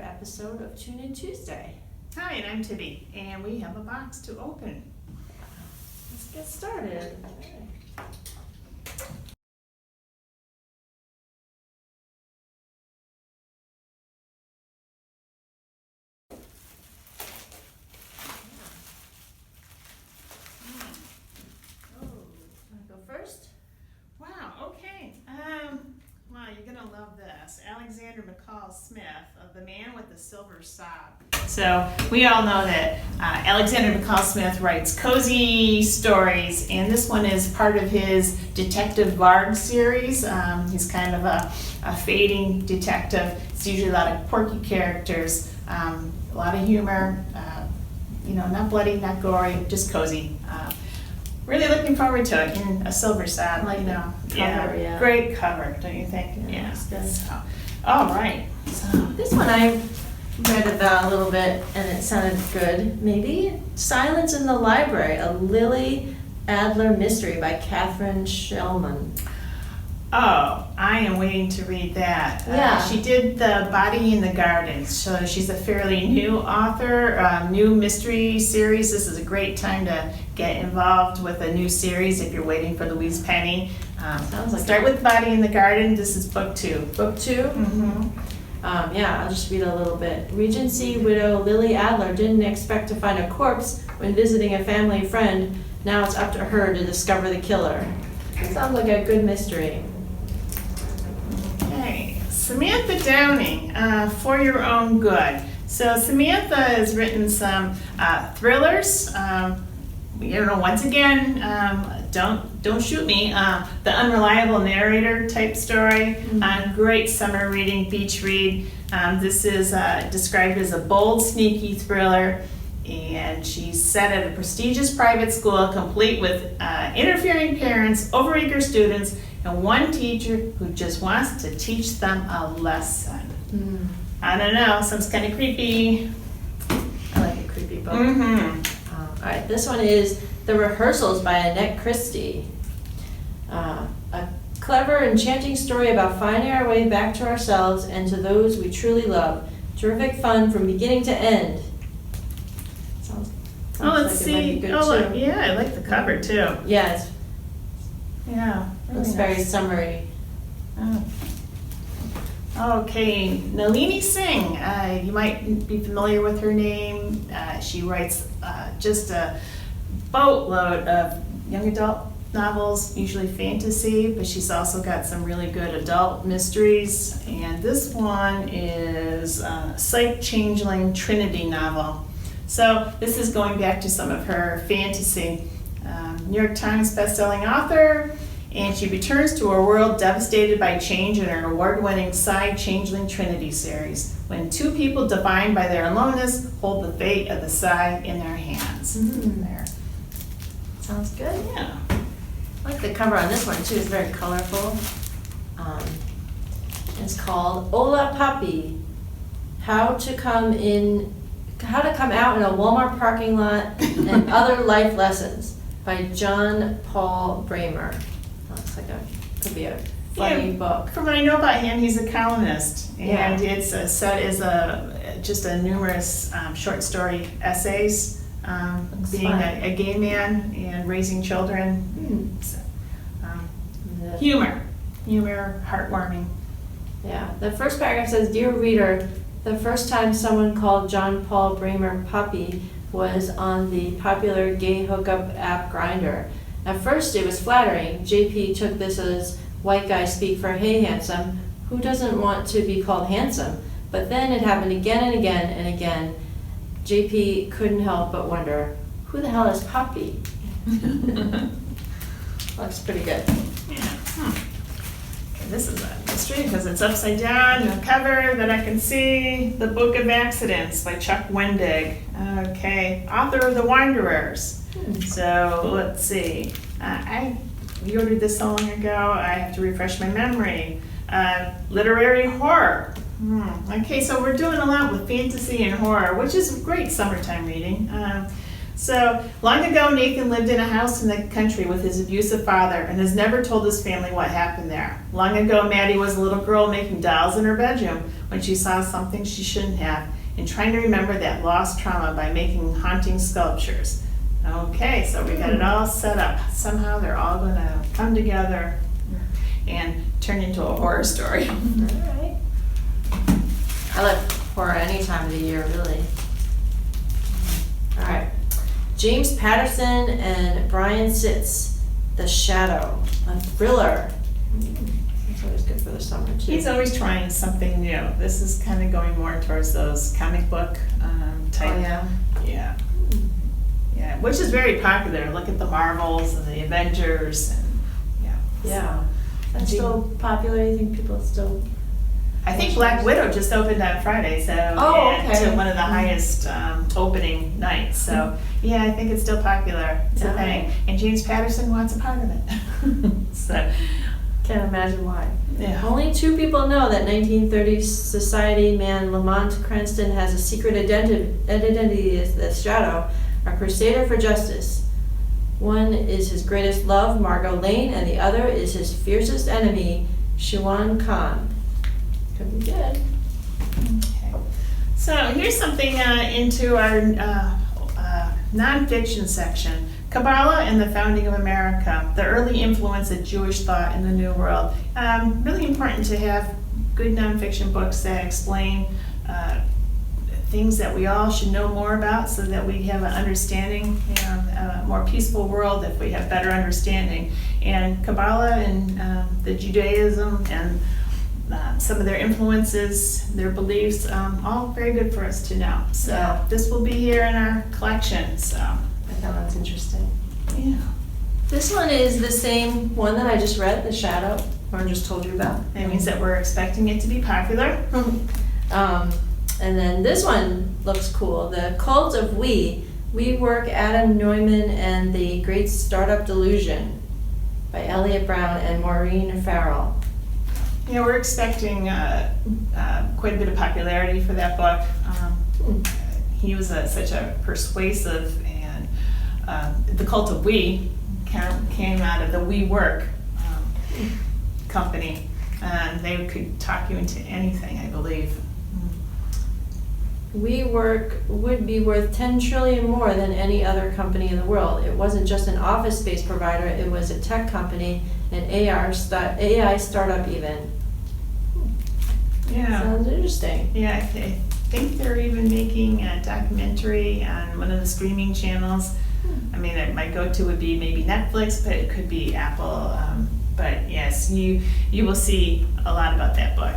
episode of Tune In Tuesday. Hi, and I'm Tibby, and we have a box to open. Let's get started. Go first? Wow, okay. Wow, you're gonna love this. Alexander McCall Smith of The Man with the Silver Sob. So we all know that Alexander McCall Smith writes cozy stories, and this one is part of his Detective Varg series. He's kind of a fading detective. It's usually a lot of quirky characters, a lot of humor, not bloody, not gory, just cozy. Really looking forward to it in a Silver Sob. Cover, yeah. Great cover, don't you think? Yeah, it's good. So, all right. So this one I read about a little bit and it sounded good. Maybe Silence in the Library, a Lily Adler mystery by Catherine Shellman. Oh, I am waiting to read that. Yeah. She did The Body in the Garden, so she's a fairly new author, new mystery series. This is a great time to get involved with a new series if you're waiting for Louise Penny. Sounds like Start with Body in the Garden. This is book 2. Book 2? Mm-hmm. I'll just read a little bit. Regency widow Lily Adler didn't expect to find a corpse when visiting a family friend. Now it's up to her to discover the killer. Sounds like a good mystery. Okay, Samantha Downing, For Your Own Good. So Samantha has written some thrillers. Once again, don't shoot me. The unreliable narrator type story. Great summer reading, beach read. This is described as a bold, sneaky thriller. And she's set at a prestigious private school complete with interfering parents, overeager students, and one teacher who just wants to teach them a lesson. I don't know, sounds kind of creepy. I like a creepy book. Mm-hmm. All right, this one is The Rehearsals by Annette Christie. A clever, enchanting story about finding our way back to ourselves and to those we truly love. Terrific fun from beginning to end. Sounds Let's like it might see. be good Look, too. yeah, I like the cover too. Yeah, Yeah, it's very summery. Oh. Okay, Nalini Singh. You might be familiar with her name. She writes just a boatload of young adult novels, usually fantasy, but she's also got some really good adult mysteries. And this one is a Psych Changeling Trinity novel. So this is going back to some of her fantasy. New York Times bestselling author, and she returns to a world devastated by change in her award-winning Changeling Trinity series, when two people defined by their aloneness hold the fate of the Psy in their hands. There. Sounds good. Yeah. I like the cover on this one too. It's very colorful. It's called Oola Puppy: How to Come Out in a Walmart Parking Lot and Other Life Lessons by John Paul Bramer. Looks like could be a funny book. From what I know about him, he's a columnist, and Yeah. it's set as just a numerous short story essays, being fun. a gay man and raising children. So, humor, heartwarming. Yeah, the first paragraph says, "Dear reader, the first time someone called John Paul Bramer Puppy was on the popular gay hookup app Grindr. At first it was flattering. JP took this as white guy speak for hey handsome. Who doesn't want to be called handsome? But then it happened again and again and again. JP couldn't help but wonder, who the hell is Puppy?" Looks pretty good. Yeah. Okay, this is a mystery because it's upside down, no cover that I can see. The Book of Accidents by Chuck Wendig. Okay, author of The Wanderers. So let's see. We ordered this so long ago. I have to refresh my memory. Literary horror. Okay, so we're doing a lot with fantasy and horror, which is great summertime reading. So, long ago, Nathan lived in a house in the country with his abusive father and has never told his family what happened there. Long ago, Maddie was a little girl making dolls in her bedroom when she saw something she shouldn't have and trying to remember that lost trauma by making haunting sculptures. Okay, so we got it all set up. Somehow they're all going to come together and turn into a horror story. All right. I like horror any time of the year, really. All right. James Patterson and Brian Sitz, The Shadow, a thriller. That's always good for the summer, too. He's always trying something new. This is kind of going more towards those comic book type. Oh, yeah? Yeah. Yeah, which is very popular. Look at the Marvels and the Avengers and Yeah. That's still popular? You think people still... I think Black Widow just opened on Friday, so to one of the highest opening nights. So yeah, I think it's still popular. It's a thing, and James Patterson wants a part of it. So can't imagine why. Yeah. Only 2 people know that 1930s society man Lamont Cranston has a secret identity as the Shadow, a crusader for justice. One is his greatest love, Margot Lane, and the other is his fiercest enemy, Shuan Khan. Could be good. Okay. So here's something into our nonfiction section. Kabbalah and the Founding of America, the early influence of Jewish thought in the New World. Really important to have good nonfiction books that explain things that we all should know more about so that we have an understanding, a more peaceful world if we have better understanding. And Kabbalah and the Judaism and some of their influences, their beliefs, all very good for us to know. So this will be here in our collection. So I thought that's interesting. yeah. This one is the same one that I just read, The Shadow, or just told you about. That means that we're expecting it to be popular. And then this one looks cool. The Cult of WeWork, Adam Neumann and the Great Startup Delusion by Elliot Brown and Maureen Farrell. Yeah, we're expecting quite a bit of popularity for that book. He was such a persuasive, and the Cult of We came out of the WeWork company, and they could talk you into anything, I believe. WeWork would be worth 10 trillion more than any other company in the world. It wasn't just an office space provider, it was a tech company, an AI startup even. Yeah. Sounds interesting. Yeah, I think they're even making a documentary on one of the streaming channels. I mean, my go-to would be maybe Netflix, but it could be Apple. But yes, you will see a lot about that book.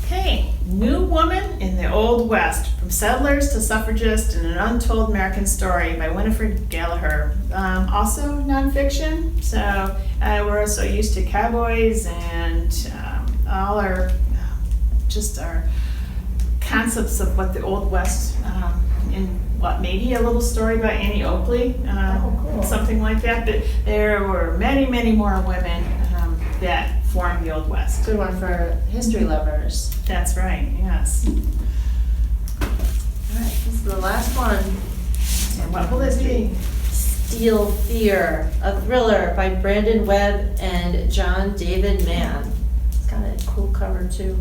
Okay, New Woman in the Old West, From Settlers to Suffragists and an Untold American Story by Winifred Gallagher. Also nonfiction, so we're also used to cowboys and all our concepts of what the Old West, in what maybe a little story by Annie Oakley, cool. something like that, but there were many, many more women that formed the Old West. Good one for history lovers. That's right, yes. All right, this is the last one. And what will it be? Steel Fear, a thriller by Brandon Webb and John David Mann. It's got a cool cover too.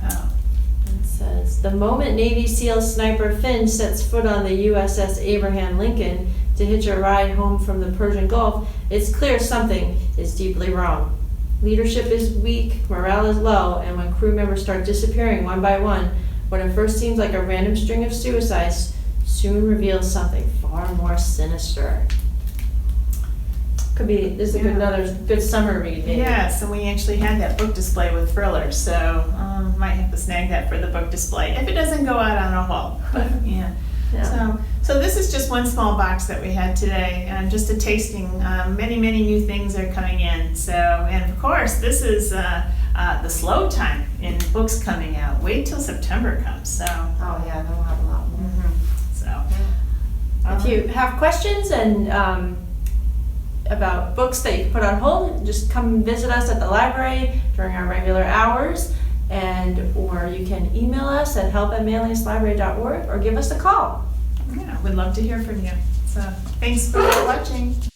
Oh. It says, the moment Navy SEAL sniper Finn sets foot on the USS Abraham Lincoln to hitch a ride home from the Persian Gulf, it's clear something is deeply wrong. Leadership is weak, morale is low, and when crew members start disappearing one by one, what at first seems like a random string of suicides soon reveals something far more sinister. Could be, this is another good summer read, maybe. Yes, and we actually had that book display with thrillers, so might have to snag that for the book display if it doesn't go out on a haul. But yeah. So this is just one small box that we had today, and just a tasting. Many new things are coming in. So, and of course, this is the slow time in books coming out. Wait till September comes. So. Oh yeah, then we'll have a lot more. Mm-hmm. So. If you have questions and about books that you can put on hold, just come visit us at the library during our regular hours. or you can email us at help@manliuslibrary.org or give us a call. Yeah, we'd love to hear from you. So thanks for watching.